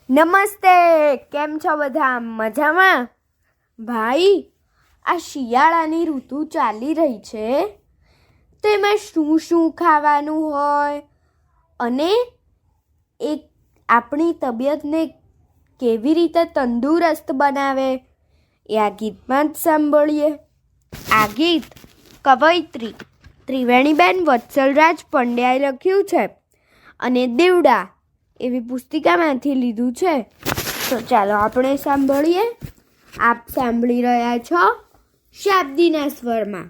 નમસ્તે, કેમ છો બધા? મજામાં? ભાઈ, આ શિયાળાની ઋતુ ચાલી રહી છે તો એમાં શું શું ખાવાનું હોય અને એ આપણી તબિયતને કેવી રીતે તંદુરસ્ત બનાવે એ આ ગીતમાં જ સાંભળીએ. આ ગીત કવયિત્રી ત્રિવેણીબેન વત્સલરાજ પંડ્યાએ લખ્યું છે અને દેવડા એવી પુસ્તિકામાંથી લીધું છે. તો ચાલો આપણે સાંભળીએ. આપ સાંભળી રહ્યા છો શાબ્દીના સ્વરમાં.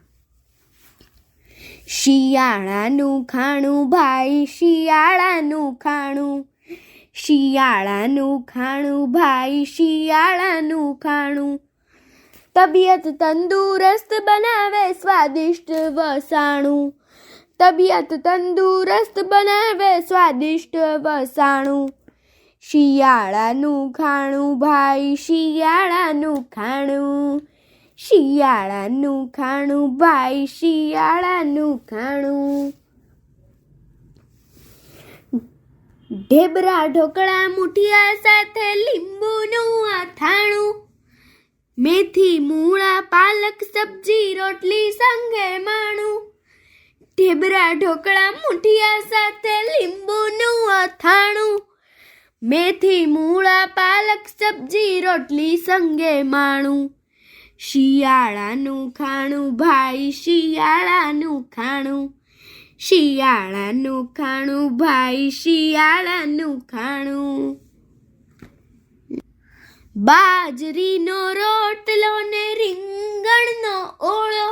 શિયાળાનું ખાણું ભાઈ, શિયાળાનું ખાણું, શિયાળાનું ખાણું ભાઈ, શિયાળાનું ખાણું, તબિયત તંદુરસ્ત બનાવે સ્વાદિષ્ટ વસાણું, તબિયત તંદુરસ્ત બનાવે સ્વાદિષ્ટ વસાણું, શિયાળાનું ખાણું ભાઈ, શિયાળાનું ખાણું, શિયાળાનું ખાણું ભાઈ, શિયાળાનું ખાણું. ઢેબરા ઢોકળા મુઠિયા સાથે લીંબુનું અથાણું, મેથી મૂળા પાલક સબ્જી રોટલી સંગે માણું, ઢેબરા ઢોકળા મુઠિયા સાથે લીંબુનું અથાણું, મેથી મૂળા પાલક સબ્જી રોટલી સંગે માણું, શિયાળાનું ખાણું ભાઈ, શિયાળાનું ખાણું, શિયાળાનું ખાણું ભાઈ, શિયાળાનું ખાણું. બાજરીનો રોટલો ને રીંગણનો ઓળો,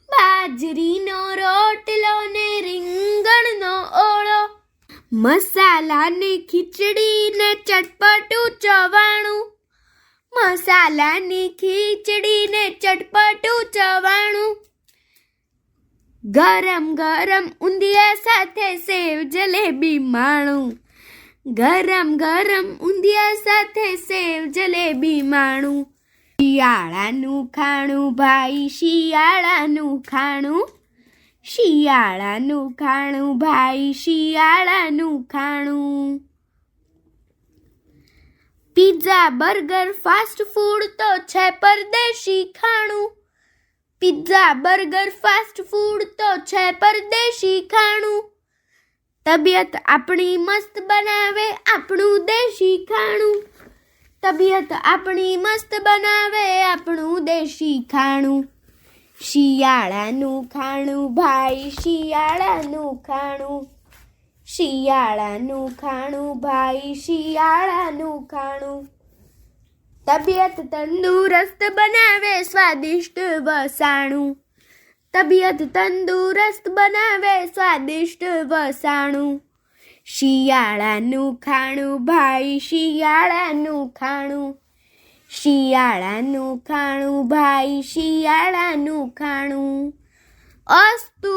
બાજરીનો રોટલો ને રીંગણનો ઓળો, મસાલાની ખીચડી ને ચટપટું ચવાણું, મસાલાની ખીચડી ને ચટપટું ચવાણું, ગરમ ગરમ ઊંધિયા સાથે સેવ જલેબી માણું, ગરમ ગરમ ઊંધિયા સાથે સેવ જલેબી માણું, શિયાળાનું ખાણું ભાઈ, શિયાળાનું ખાણું, શિયાળાનું ખાણું ભાઈ, શિયાળાનું ખાણું. પિઝા બર્ગર ફાસ્ટ ફૂડ તો છે પરદેશી ખાણું, પિઝા બર્ગર ફાસ્ટ ફૂડ તો છે પરદેશી ખાણું, તબિયત આપણી મસ્ત બનાવે આપણું દેશી ખાણું, તબિયત આપણી મસ્ત બનાવે આપણું દેશી ખાણું, શિયાળાનું ખાણું ભાઈ, શિયાળાનું ખાણું, શિયાળાનું ખાણું ભાઈ, શિયાળાનું ખાણું, તબિયત તંદુરસ્ત બનાવે સ્વાદિષ્ટ વસાણું, તબિયત તંદુરસ્ત બનાવે સ્વાદિષ્ટ વસાણું, શિયાળાનું ખાણું ભાઈ, શિયાળાનું ખાણું, શિયાળાનું ખાણું ભાઈ, શિયાળાનું ખાણું. અસ્તુ.